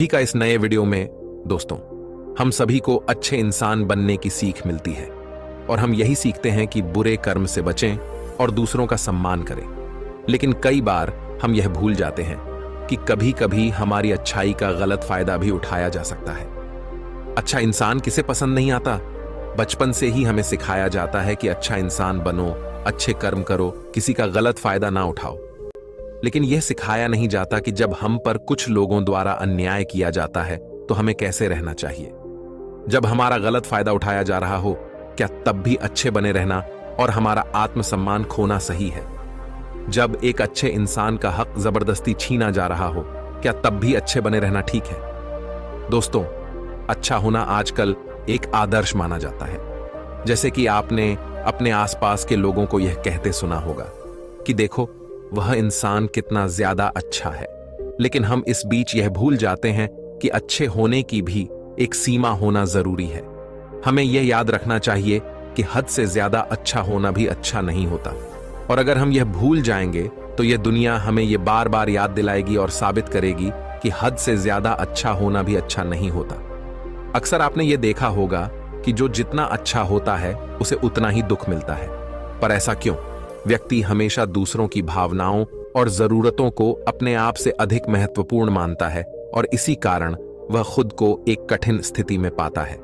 ही का इस नए वीडियो में दोस्तों, हम सभी को अच्छे इंसान बनने की सीख मिलती है और हम यही सीखते हैं कि बुरे कर्म से बचें और दूसरों का सम्मान करें। लेकिन कई बार हम यह भूल जाते हैं कि कभी कभी हमारी अच्छाई का गलत फायदा भी उठाया जा सकता है। अच्छा इंसान किसे पसंद नहीं आता? बचपन से ही हमें सिखाया जाता है कि अच्छा इंसान बनो, अच्छे कर्म करो, किसी का गलत फायदा ना उठाओ। लेकिन यह सिखाया नहीं जाता कि जब हम पर कुछ लोगों द्वारा अन्याय किया जाता है तो हमें कैसे रहना चाहिए। जब हमारा गलत फायदा उठाया जा रहा हो, क्या तब भी अच्छे बने रहना और हमारा आत्मसम्मान खोना सही है? जब एक अच्छे इंसान का हक जबरदस्ती छीना जा रहा हो, क्या तब भी अच्छे बने रहना ठीक है? दोस्तों, अच्छा होना आजकल एक आदर्श माना जाता है। जैसे कि आपने अपने आसपास के लोगों को यह कहते सुना होगा कि देखो वह इंसान कितना ज्यादा अच्छा है। लेकिन हम इस बीच यह भूल जाते हैं कि अच्छे होने की भी एक सीमा होना जरूरी है। हमें यह याद रखना चाहिए कि हद से ज्यादा अच्छा होना भी अच्छा नहीं होता। और अगर हम यह भूल जाएंगे तो यह दुनिया हमें यह बार बार याद दिलाएगी और साबित करेगी कि हद से ज्यादा अच्छा होना भी अच्छा नहीं होता। अक्सर आपने यह देखा होगा कि जो जितना अच्छा होता है उसे उतना ही दुख मिलता है। पर ऐसा क्यों? व्यक्ति हमेशा दूसरों की भावनाओं और जरूरतों को अपने आप से अधिक महत्वपूर्ण मानता है और इसी कारण वह खुद को एक कठिन स्थिति में पाता है।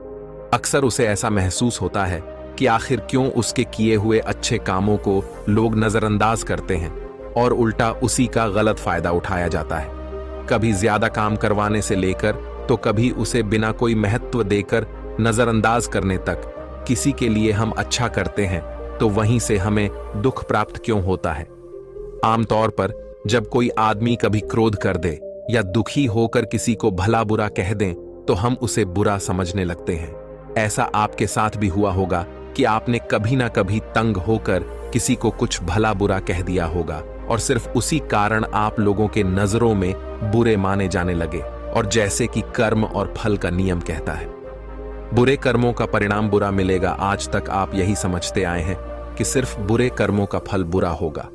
अक्सर उसे ऐसा महसूस होता है कि आखिर क्यों उसके किए हुए अच्छे कामों को लोग नजरअंदाज करते हैं और उल्टा उसी का गलत फायदा उठाया जाता है। कभी ज्यादा काम करवाने से लेकर तो कभी उसे बिना कोई महत्व देकर नजरअंदाज करने तक। किसी के लिए हम अच्छा करते हैं तो वहीं से हमें दुख प्राप्त क्यों होता है? आमतौर पर जब कोई आदमी कभी क्रोध कर दे या दुखी होकर किसी को भला बुरा कह दें तो हम उसे बुरा समझने लगते हैं। ऐसा आपके साथ भी हुआ होगा कि आपने कभी ना कभी तंग होकर किसी को कुछ भला बुरा कह दिया होगा और सिर्फ उसी कारण आप लोगों के नजरों में बुरे माने जाने लगे। और जैसे कि कर्म और फल का नियम कहता है, बुरे कर्मों का परिणाम बुरा मिलेगा। आज तक आप यही समझते आए हैं कि सिर्फ बुरे कर्मों का फल बुरा होगा।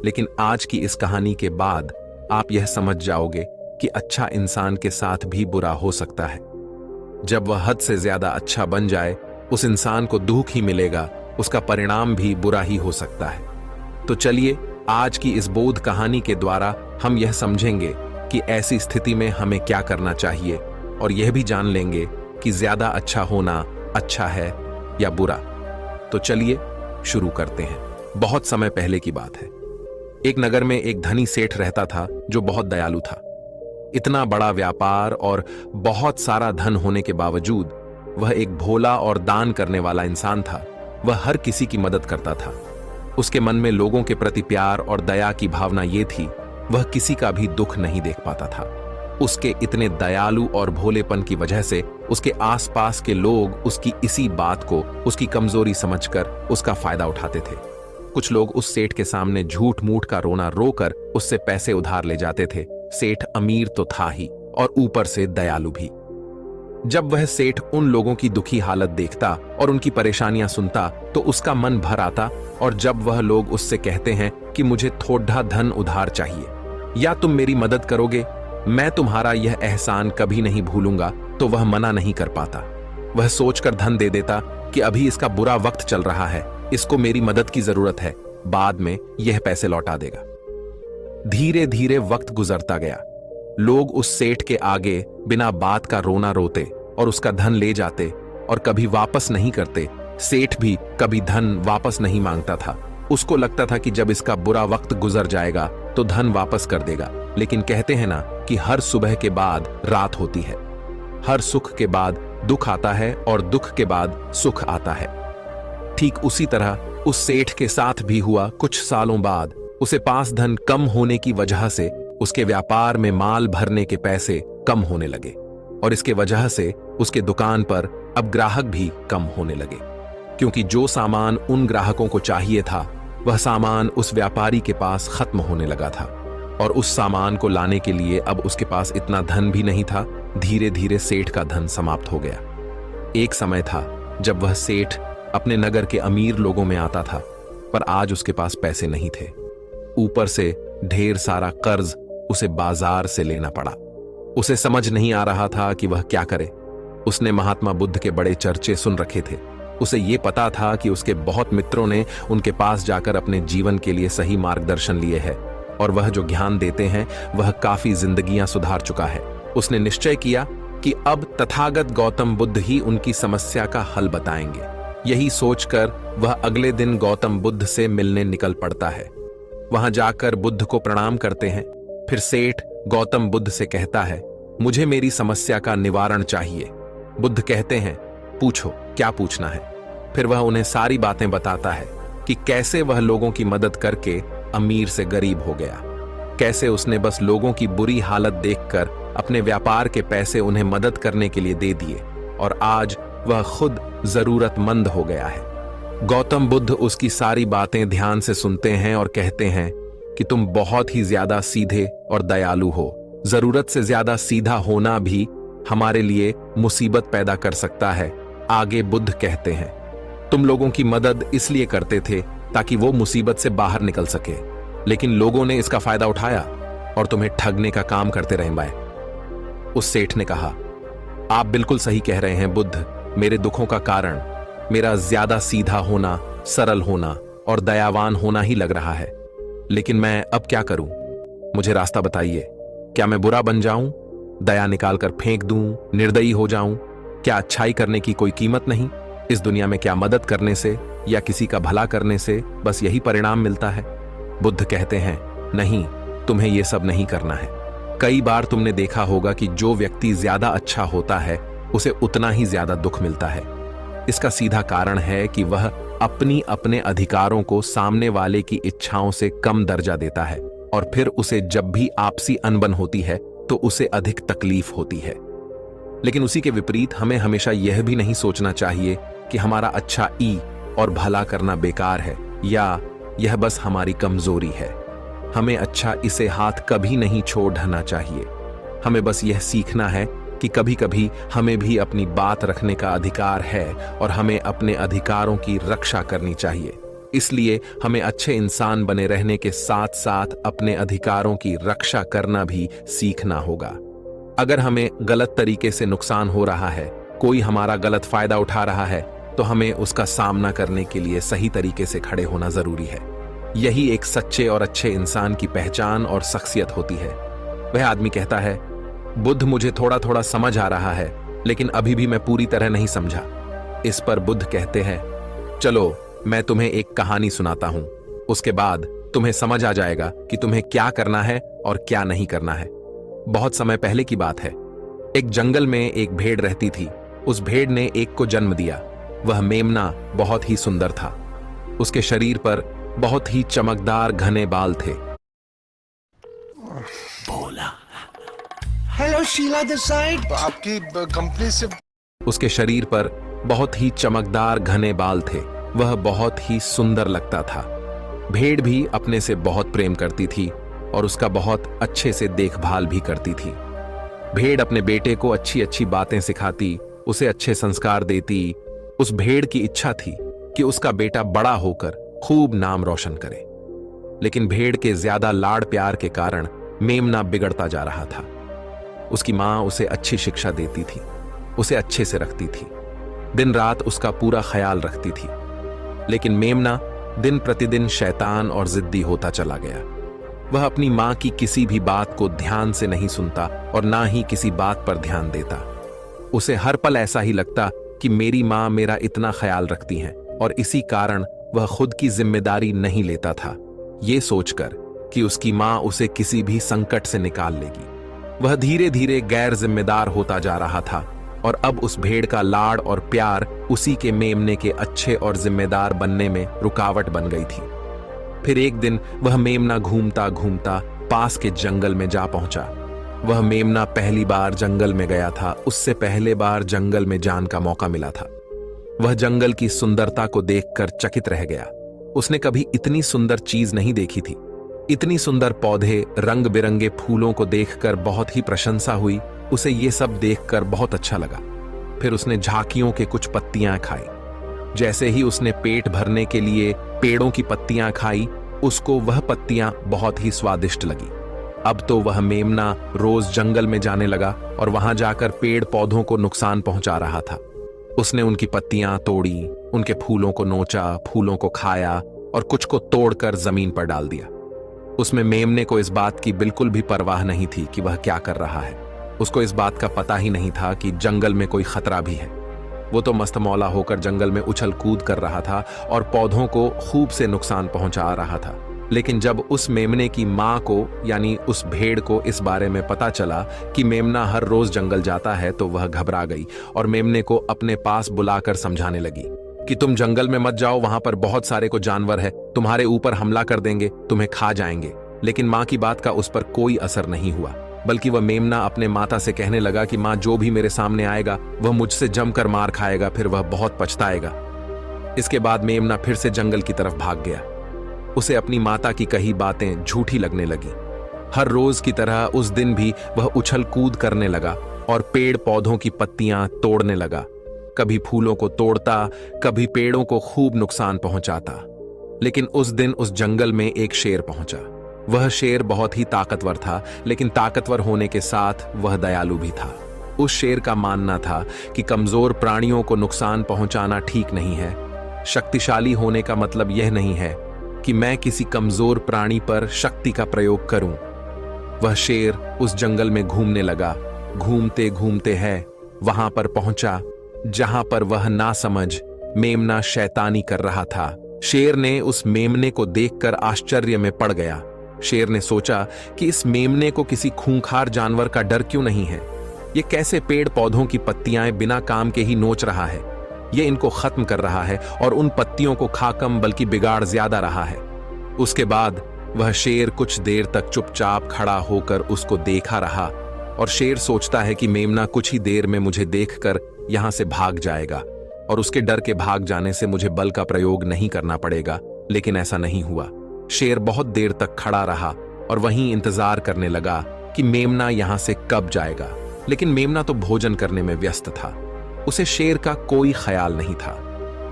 लेकिन आज की इस कहानी के बाद आप यह समझ जाओगे कि अच्छा इंसान के साथ भी बुरा हो सकता है। जब वह हद से ज्यादा अच्छा बन जाए, उस इंसान को दुख ही मिलेगा, उसका परिणाम भी बुरा ही हो सकता है। तो चलिए आज की इस बोध कहानी के द्वारा हम यह समझेंगे कि ऐसी स्थिति में हमें क्या करना चाहिए और यह भी जान लेंगे कि ज्यादा अच्छा होना अच्छा है या बुरा। तो चलिए शुरू करते हैं। बहुत समय पहले की बात है। एक नगर में एक धनी सेठ रहता था जो बहुत दयालु था। इतना बड़ा व्यापार और बहुत सारा धन होने के बावजूद वह एक भोला और दान करने वाला इंसान था। वह हर किसी की मदद करता था। उसके मन में लोगों के प्रति प्यार और दया की भावना ये थी, वह किसी का भी दुख नहीं देख पाता था। उसके इतने दयालु और भोलेपन की वजह से उसके आसपास के लोग उसकी इसी बात को उसकी कमजोरी समझकर उसका फायदा उठाते थे। कुछ लोग उस सेठ के सामने झूठ मूठ का रोना रोकर उससे पैसे उधार ले जाते थे। सेठ अमीर तो था ही और ऊपर से दयालु भी। जब वह सेठ उन लोगों की दुखी हालत देखता और उनकी परेशानियां सुनता तो उसका मन भर आता। और जब वह लोग उससे कहते हैं कि मुझे थोड़ा धन उधार चाहिए या तुम मेरी मदद करोगे, मैं तुम्हारा यह एहसान कभी नहीं भूलूंगा, तो वह मना नहीं कर पाता। वह सोचकर धन दे देता कि अभी इसका बुरा वक्त चल रहा है, इसको मेरी मदद की जरूरत है, बाद में यह पैसे लौटा देगा। धीरे धीरे वक्त गुजरता गया। लोग उस सेठ के आगे बिना बात का रोना रोते और उसका धन ले जाते और कभी वापस नहीं करते। सेठ भी कभी धन वापस नहीं मांगता था। उसको लगता था कि जब इसका बुरा वक्त गुजर जाएगा तो धन वापस कर देगा। लेकिन कहते हैं ना कि हर सुबह के बाद रात होती है, हर सुख के बाद दुख आता है और दुख के बाद सुख आता है। ठीक उसी तरह उस सेठ के साथ भी हुआ। कुछ सालों बाद उसे पास धन कम होने की वजह से उसके व्यापार में माल भरने के पैसे कम होने लगे और इसके वजह से उसके दुकान पर अब ग्राहक भी कम होने लगे, क्योंकि जो सामान उन ग्राहकों को चाहिए था वह सामान उस व्यापारी के पास खत्म होने लगा था और उस सामान को लाने के लिए अब उसके पास इतना धन भी नहीं था। धीरे धीरे सेठ का धन समाप्त हो गया। एक समय था जब वह सेठ अपने नगर के अमीर लोगों में आता था, पर आज उसके पास पैसे नहीं थे। ऊपर से ढेर सारा कर्ज उसे बाजार से लेना पड़ा। उसे समझ नहीं आ रहा था कि वह क्या करे। उसने महात्मा बुद्ध के बड़े चर्चे सुन रखे थे। उसे ये पता था कि उसके बहुत मित्रों ने उनके पास जाकर अपने जीवन के लिए सही मार्गदर्शन लिए है और वह जो ज्ञान देते हैं वह काफी जिंदगियां सुधार चुका है। उसने निश्चय किया कि अब तथागत गौतम बुद्ध ही उनकी समस्या का हल बताएंगे। यही सोचकर वह अगले दिन गौतम बुद्ध से मिलने निकल पड़ता है। वहां जाकर बुद्ध को प्रणाम करते हैं। फिर सेठ गौतम बुद्ध से कहता है, मुझे मेरी समस्या का निवारण चाहिए। बुद्ध कहते हैं, पूछो, क्या पूछना है। फिर वह उन्हें सारी बातें बताता है कि कैसे वह लोगों की मदद करके अमीर से गरीब हो गया, कैसे उसने बस लोगों की बुरी हालत देखकर अपने व्यापार के पैसे उन्हें मदद करने के लिए दे दिए और आज वह खुद जरूरतमंद हो गया है। गौतम बुद्ध उसकी सारी बातें ध्यान से सुनते हैं और कहते हैं कि तुम बहुत ही ज्यादा सीधे और दयालु हो। जरूरत से ज्यादा सीधा होना भी हमारे लिए मुसीबत पैदा कर सकता है। आगे बुद्ध कहते हैं, तुम लोगों की मदद इसलिए करते थे ताकि वो मुसीबत से बाहर निकल सके, लेकिन लोगों ने इसका फायदा उठाया और तुम्हें ठगने का काम करते रहे बाय। उस सेठ ने कहा, आप बिल्कुल सही कह रहे हैं बुद्ध। मेरे दुखों का कारण मेरा ज्यादा सीधा होना, सरल होना और दयावान होना ही लग रहा है, लेकिन मैं अब क्या करूं? मुझे रास्ता बताइए। क्या मैं बुरा बन जाऊं, दया निकालकर फेंक दूं, निर्दयी हो जाऊं? क्या अच्छाई करने की कोई कीमत नहीं? इस दुनिया में क्या मदद करने से या किसी का भला करने से बस यही परिणाम मिलता है? बुद्ध कहते हैं, नहीं, तुम्हें यह सब नहीं करना है। कई बार तुमने देखा होगा कि जो व्यक्ति ज्यादा अच्छा होता है उसे उतना ही ज्यादा दुख मिलता है। इसका सीधा कारण है कि वह अपने अधिकारों को सामने वाले की इच्छाओं से कम दर्जा देता है और फिर उसे जब भी आपसी अनबन होती है तो उसे अधिक तकलीफ होती है। लेकिन उसी के विपरीत हमें हमेशा यह भी नहीं सोचना चाहिए कि हमारा अच्छा ई और भला करना बेकार है या यह बस हमारी कमजोरी है। हमें अच्छा इसे हाथ कभी नहीं छोड़ ढना चाहिए। हमें बस यह सीखना है कि कभी कभी हमें भी अपनी बात रखने का अधिकार है और हमें अपने अधिकारों की रक्षा करनी चाहिए। इसलिए हमें अच्छे इंसान बने रहने के साथ साथ अपने अधिकारों की रक्षा करना भी सीखना होगा। अगर हमें गलत तरीके से नुकसान हो रहा है, कोई हमारा गलत फायदा उठा रहा है, तो हमें उसका सामना करने के लिए सही तरीके से खड़े होना जरूरी है। यही एक सच्चे और अच्छे इंसान की पहचान और शख्सियत होती है। वह आदमी कहता है, बुद्ध, मुझे थोड़ा थोड़ा समझ आ रहा है, लेकिन अभी भी मैं पूरी तरह नहीं समझा। इस पर बुद्ध कहते हैं, चलो मैं तुम्हें एक कहानी सुनाता हूं, उसके बाद तुम्हें समझ आ जाएगा कि तुम्हें क्या करना है और क्या नहीं करना है। बहुत समय पहले की बात है। एक जंगल में एक भेड़ रहती थी। उस भेड़ ने एक को जन्म दिया। वह मेमना बहुत ही सुंदर था। उसके शरीर पर बहुत ही चमकदार घने बाल थे। बोला, हेलो शीला दिस साइड, आपकी कंपनी से। उसके शरीर पर बहुत ही चमकदार घने बाल थे। वह बहुत ही सुंदर लगता था। भेड़ भी अपने से बहुत प्रेम करती थी और उसका बहुत अच्छे से देखभाल भी करती थी। भेड़ अपने बेटे को अच्छी अच्छी बातें सिखाती, उसे अच्छे संस्कार देती। उस भेड़ की इच्छा थी कि उसका बेटा बड़ा होकर खूब नाम रोशन करे। लेकिन भेड़ के ज्यादा लाड़ प्यार के कारण मेमना बिगड़ता जा रहा था। उसकी मां उसे अच्छी शिक्षा देती थी, उसे अच्छे से रखती थी, दिन रात उसका पूरा ख्याल रखती थी। लेकिन मेमना दिन प्रतिदिन शैतान और जिद्दी होता चला गया। वह अपनी मां की किसी भी बात को ध्यान से नहीं सुनता और ना ही किसी बात पर ध्यान देता। उसे हर पल ऐसा ही लगता कि मेरी मां मेरा इतना ख्याल रखती हैं और इसी कारण वह खुद की जिम्मेदारी नहीं लेता था, ये सोचकर कि उसकी मां उसे किसी भी संकट से निकाल लेगी। वह धीरे धीरे गैर जिम्मेदार होता जा रहा था और अब उस भेड़ का लाड़ और प्यार उसी के मेमने के अच्छे और जिम्मेदार बनने में रुकावट बन गई थी। फिर एक दिन वह मेमना घूमता घूमता पास के जंगल में जा पहुंचा। वह मेमना पहली बार जंगल में गया था। उससे पहले बार जंगल में जान का मौका मिला था। वह जंगल की सुंदरता को देखकर चकित रह गया। उसने कभी इतनी सुंदर चीज नहीं देखी थी। इतनी सुंदर पौधे, रंग बिरंगे फूलों को देखकर बहुत ही प्रशंसा हुई। उसे ये सब देखकर बहुत अच्छा लगा। फिर उसने झांकियों के कुछ पत्तियां खाई। जैसे ही उसने पेट भरने के लिए पेड़ों की पत्तियां खाई, उसको वह पत्तियां बहुत ही स्वादिष्ट लगी। अब तो वह मेमना रोज जंगल में जाने लगा और वहां जाकर पेड़ पौधों को नुकसान पहुंचा रहा था। उसने उनकी पत्तियां तोड़ी, उनके फूलों को नोचा, फूलों को खाया और कुछ को तोड़कर जमीन पर डाल दिया। उसमें मेमने को इस बात की बिल्कुल भी परवाह नहीं थी कि वह क्या कर रहा है। उसको इस बात का पता ही नहीं था कि जंगल में कोई खतरा भी है। वो तो मस्तमौला होकर जंगल में उछल कूद कर रहा था और पौधों को खूब से नुकसान पहुंचा रहा था। लेकिन जब उस मेमने की मां को यानी उस भेड़ को इस बारे में पता चला कि मेमना हर रोज जंगल जाता है तो वह घबरा गई और मेमने को अपने पास बुलाकर समझाने लगी कि तुम जंगल में मत जाओ, वहां पर बहुत सारे को जानवर है, तुम्हारे ऊपर हमला कर देंगे, तुम्हें खा जाएंगे। लेकिन मां की बात का उस पर कोई असर नहीं हुआ, बल्कि वह मेमना अपने माता से कहने लगा कि मां, जो भी मेरे सामने आएगा वह मुझसे जमकर मार खाएगा, फिर वह बहुत पछताएगा। इसके बाद मेमना फिर से जंगल की तरफ भाग गया। उसे अपनी माता की कही बातें झूठी लगने लगी। हर रोज की तरह उस दिन भी वह उछल कूद करने लगा और पेड़ पौधों की पत्तियां तोड़ने लगा। कभी फूलों को तोड़ता, कभी पेड़ों को खूब नुकसान पहुंचाता। लेकिन उस दिन उस जंगल में एक शेर पहुंचा। वह शेर बहुत ही ताकतवर था, लेकिन ताकतवर होने के साथ वह दयालु भी था। उस शेर का मानना था कि कमजोर प्राणियों को नुकसान पहुंचाना ठीक नहीं है। शक्तिशाली होने का मतलब यह नहीं है कि मैं किसी कमजोर प्राणी पर शक्ति का प्रयोग करूं। वह शेर उस जंगल में घूमने लगा। घूमते घूमते है वहां पर पहुंचा जहां पर वह नासमझ मेमना शैतानी कर रहा था। शेर ने उस मेमने को देखकर आश्चर्य में पड़ गया। शेर ने सोचा कि इस मेमने को किसी खूंखार जानवर का डर क्यों नहीं है। ये कैसे पेड़ पौधों की पत्तियां बिना काम के ही नोच रहा है। ये इनको खत्म कर रहा है और उन पत्तियों को खा कम बल्कि बिगाड़ ज्यादा रहा है। उसके बाद वह शेर कुछ देर तक चुपचाप खड़ा होकर उसको देखा रहा और शेर सोचता है कि मेमना कुछ ही देर में मुझे देखकर यहां से भाग जाएगा और उसके डर के भाग जाने से मुझे बल का प्रयोग नहीं करना पड़ेगा। लेकिन ऐसा नहीं हुआ। शेर बहुत देर तक खड़ा रहा और वहीं इंतजार करने लगा कि मेमना यहां से कब जाएगा। लेकिन मेमना तो भोजन करने में व्यस्त था। उसे शेर का कोई ख्याल नहीं था।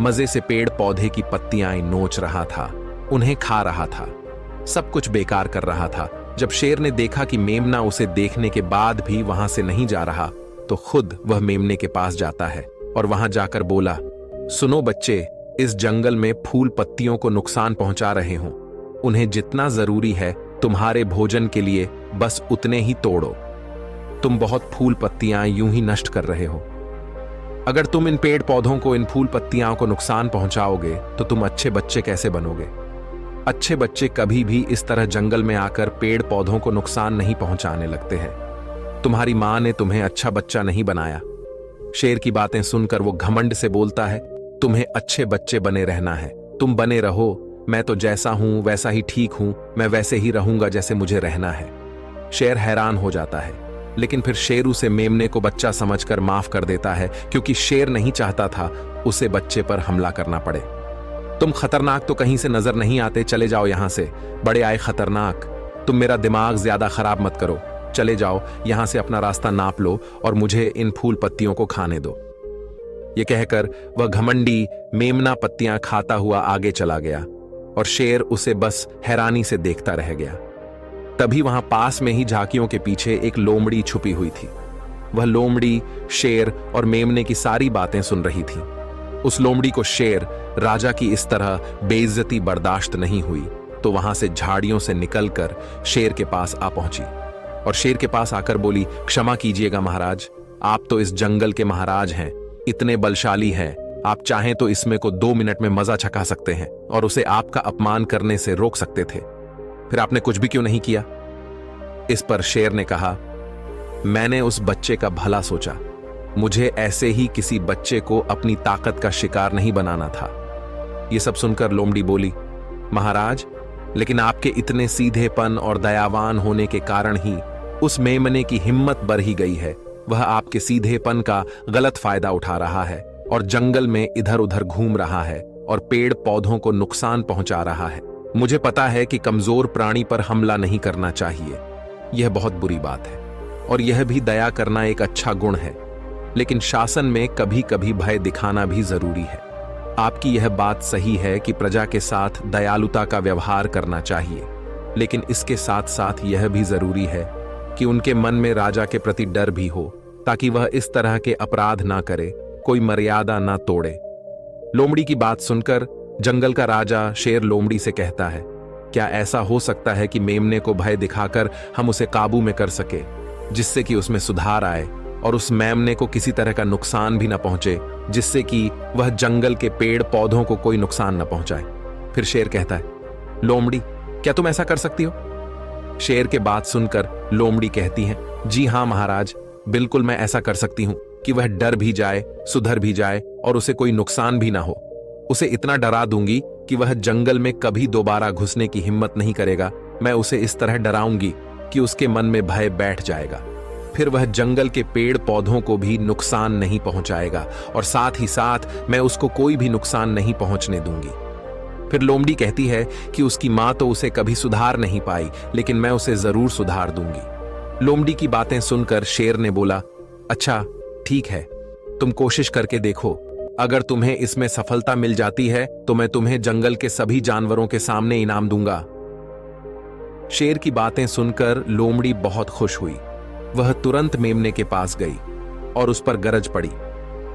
मजे से पेड़ पौधे की पत्तियां नोच रहा था, उन्हें खा रहा था, सब कुछ बेकार कर रहा था। जब शेर ने देखा कि मेमना उसे देखने के बाद भी वहां से नहीं जा रहा तो खुद वह मेमने के पास जाता है और वहां जाकर बोला, सुनो बच्चे, इस जंगल में फूल पत्तियों को नुकसान पहुंचा रहे हो। उन्हें जितना जरूरी है तुम्हारे भोजन के लिए बस उतने ही तोड़ो। तुम बहुत फूल पत्तियां यूं ही नष्ट कर रहे हो। अगर तुम इन पेड़ पौधों को, इन फूल पत्तियां को नुकसान पहुंचाओगे तो तुम अच्छे बच्चे कैसे बनोगे। अच्छे बच्चे कभी भी इस तरह जंगल में आकर पेड़ पौधों को नुकसान नहीं पहुंचाने लगते हैं। तुम्हारी मां ने तुम्हें अच्छा बच्चा नहीं बनाया। शेर की बातें सुनकर वो घमंड से बोलता है, तुम्हें अच्छे बच्चे बने रहना है, तुम बने रहो। मैं तो जैसा हूं वैसा ही ठीक हूं, मैं वैसे ही रहूंगा जैसे मुझे रहना है। शेर हैरान हो जाता है, लेकिन फिर शेर उसे मेमने को बच्चा समझकर माफ कर देता है, क्योंकि शेर नहीं चाहता था उसे बच्चे पर हमला करना पड़े। तुम खतरनाक तो कहीं से नजर नहीं आते, चले जाओ यहां से। बड़े आए खतरनाक, तुम मेरा दिमाग ज्यादा खराब मत करो। चले जाओ यहां से, अपना रास्ता नाप लो और मुझे इन फूल पत्तियों को खाने दो। ये कहकर वह घमंडी मेमना पत्तियां खाता हुआ आगे चला गया और शेर उसे बस हैरानी से देखता रह गया। तभी वहां पास में ही झांकियों के पीछे एक लोमड़ी छुपी हुई थी। वह लोमड़ी शेर और मेमने की सारी बातें सुन रही थी। उस लोमड़ी को शेर राजा की इस तरह बेइज्जती बर्दाश्त नहीं हुई, तो वहां से झाड़ियों से निकलकर शेर के पास आ पहुंची और शेर के पास आकर बोली, क्षमा कीजिएगा महाराज, आप तो इस जंगल के महाराज हैं, इतने बलशाली हैं, आप चाहें तो इसमें को 2 मिनट में मजा चखा सकते हैं और उसे आपका अपमान करने से रोक सकते थे, फिर आपने कुछ भी क्यों नहीं किया। इस पर शेर ने कहा, मैंने उस बच्चे का भला सोचा, मुझे ऐसे ही किसी बच्चे को अपनी ताकत का शिकार नहीं बनाना था। यह सब सुनकर लोमड़ी बोली, महाराज, लेकिन आपके इतने सीधेपन और दयावान होने के कारण ही उस मेमने की हिम्मत बढ़ ही गई है। वह आपके सीधेपन का गलत फायदा उठा रहा है और जंगल में इधर उधर घूम रहा है और पेड़ पौधों को नुकसान पहुंचा रहा है। मुझे पता है कि कमजोर प्राणी पर हमला नहीं करना चाहिए, यह बहुत बुरी बात है, और यह भी दया करना एक अच्छा गुण है, लेकिन शासन में कभी कभी भय दिखाना भी जरूरी है। आपकी यह बात सही है कि प्रजा के साथ दयालुता का व्यवहार करना चाहिए, लेकिन इसके साथ साथ यह भी जरूरी है कि उनके मन में राजा के प्रति डर भी हो, ताकि वह इस तरह के अपराध ना करे, कोई मर्यादा ना तोड़े। लोमड़ी की बात सुनकर जंगल का राजा शेर लोमड़ी से कहता है, क्या ऐसा हो सकता है कि मेमने को भय दिखाकर हम उसे काबू में कर सके, जिससे कि उसमें सुधार आए और उस मेमने को किसी तरह का नुकसान भी न पहुंचे, जिससे कि वह जंगल के पेड़ पौधों को कोई नुकसान न पहुंचाए। फिर शेर कहता है, लोमड़ी क्या तुम ऐसा कर सकती हो? शेर के बात सुनकर लोमड़ी कहती है, जी हां महाराज, बिल्कुल मैं ऐसा कर सकती हूं कि वह डर भी जाए, सुधर भी जाए और उसे कोई नुकसान भी ना हो। उसे इतना डरा दूंगी कि वह जंगल में कभी दोबारा घुसने की हिम्मत नहीं करेगा। मैं उसे इस तरह डराऊंगी कि उसके मन में भय बैठ जाएगा। फिर वह जंगल के पेड़ पौधों को भी नुकसान नहीं पहुंचाएगा और साथ ही साथ मैं उसको कोई भी नुकसान नहीं पहुंचने दूंगी। फिर लोमड़ी कहती है कि उसकी मां तो उसे कभी सुधार नहीं पाई, लेकिन मैं उसे जरूर सुधार दूंगी। लोमड़ी की बातें सुनकर शेर ने बोला, अच्छा ठीक है, तुम कोशिश करके देखो। अगर तुम्हें इसमें सफलता मिल जाती है तो मैं तुम्हें जंगल के सभी जानवरों के सामने इनाम दूंगा। शेर की बातें सुनकर लोमड़ी बहुत खुश हुई। वह तुरंत मेमने के पास गई और उस पर गरज पड़ी।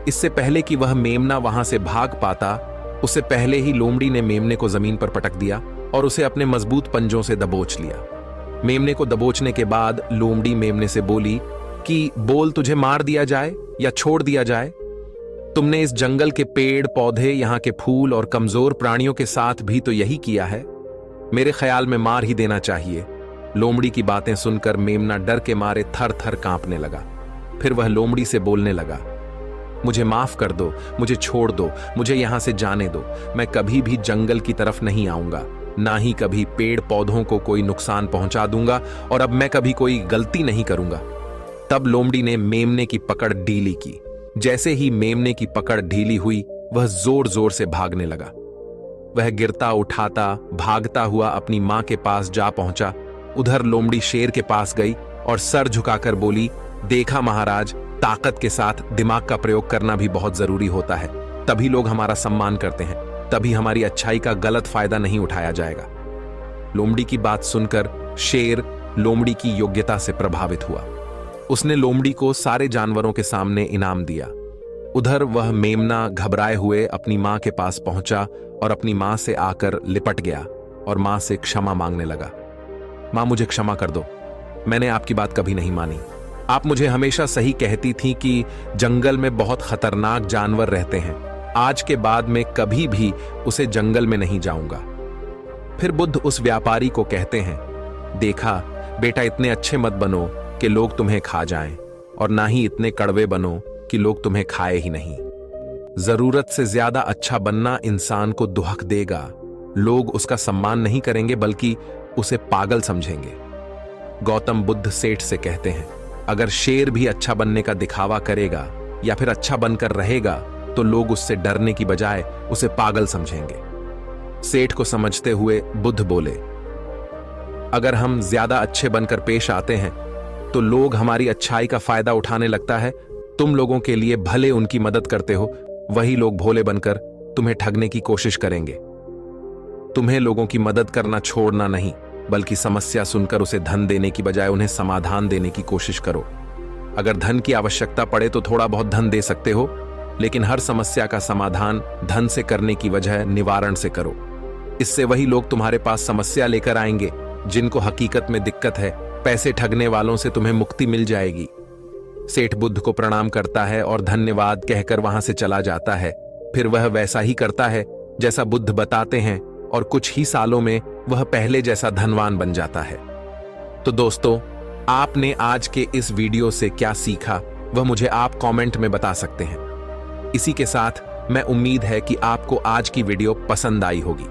इससे पहले कि वह मेमना वहां से भाग पाता, उससे पहले ही लोमड़ी ने मेमने को जमीन पर पटक दिया और उसे अपने मजबूत पंजों से दबोच लिया। मेमने को दबोचने के बाद लोमड़ी मेमने से बोली कि बोल, तुझे मार दिया जाए या छोड़ दिया जाए? तुमने इस जंगल के पेड़ पौधे, यहाँ के फूल और कमजोर प्राणियों के साथ भी तो यही किया है। मेरे ख्याल में मार ही देना चाहिए। लोमड़ी की बातें सुनकर मेमना डर के मारे थर थर कांपने लगा। फिर वह लोमड़ी से बोलने लगा, मुझे माफ कर दो, मुझे छोड़ दो, मुझे यहां से जाने दो। मैं कभी भी जंगल की तरफ नहीं आऊंगा, ना ही कभी पेड़ पौधों को कोई नुकसान पहुंचा दूंगा, और अब मैं कभी कोई गलती नहीं करूंगा। तब लोमड़ी ने मेमने की पकड़ ढीली की। जैसे ही मेमने की पकड़ ढीली हुई, वह जोर जोर से भागने लगा। वह गिरता उठाता भागता हुआ अपनी मां के पास जा पहुंचा। उधर लोमड़ी शेर के पास गई और सर झुकाकर बोली, देखा महाराज, ताकत के साथ दिमाग का प्रयोग करना भी बहुत जरूरी होता है। तभी लोग हमारा सम्मान करते हैं, तभी हमारी अच्छाई का गलत फायदा नहीं उठाया जाएगा। लोमड़ी की बात सुनकर शेर लोमड़ी की योग्यता से प्रभावित हुआ। उसने लोमड़ी को सारे जानवरों के सामने इनाम दिया। उधर वह मेमना घबराए हुए अपनी मां के पास पहुंचा और अपनी मां से आकर लिपट गया और मां से क्षमा मांगने लगा। मां, मुझे क्षमा कर दो, मैंने आपकी बात कभी नहीं मानी। आप मुझे हमेशा सही कहती थी कि जंगल में बहुत खतरनाक जानवर रहते हैं। आज के बाद मैं कभी भी उसे जंगल में नहीं जाऊंगा। फिर बुद्ध उस व्यापारी को कहते हैं, देखा बेटा, इतने अच्छे मत बनो कि लोग तुम्हें खा जाएं, और ना ही इतने कड़वे बनो कि लोग तुम्हें खाए ही नहीं। जरूरत से ज्यादा अच्छा बनना इंसान को दुहक देगा। लोग उसका सम्मान नहीं करेंगे, बल्कि उसे पागल समझेंगे। गौतम बुद्ध सेठ से कहते हैं, अगर शेर भी अच्छा बनने का दिखावा करेगा या फिर अच्छा बनकर रहेगा, तो लोग उससे डरने की बजाय उसे पागल समझेंगे। सेठ को समझते हुए बुद्ध बोले, अगर हम ज्यादा अच्छे बनकर पेश आते हैं तो लोग हमारी अच्छाई का फायदा उठाने लगता है। तुम लोगों के लिए भले उनकी मदद करते हो, वही लोग भोले बनकर तुम्हें ठगने की कोशिश करेंगे। तुम्हें लोगों की मदद करना छोड़ना नहीं, बल्कि समस्या सुनकर उसे धन देने की बजाय उन्हें समाधान देने की कोशिश करो। अगर धन की आवश्यकता पड़े तो थोड़ा बहुत धन दे सकते हो, लेकिन हर समस्या का समाधान धन से करने की वजह निवारण से करो। इससे वही लोग तुम्हारे पास समस्या लेकर आएंगे जिनको हकीकत में दिक्कत है। पैसे ठगने वालों से तुम्हें मुक्ति मिल जाएगी। सेठ बुद्ध को प्रणाम करता है और धन्यवाद कहकर वहां से चला जाता है। फिर वह वैसा ही करता है जैसा बुद्ध बताते हैं, और कुछ ही सालों में वह पहले जैसा धनवान बन जाता है। तो दोस्तों, आपने आज के इस वीडियो से क्या सीखा, वह मुझे आप कमेंट में बता सकते हैं। इसी के साथ मैं उम्मीद है कि आपको आज की वीडियो पसंद आई होगी।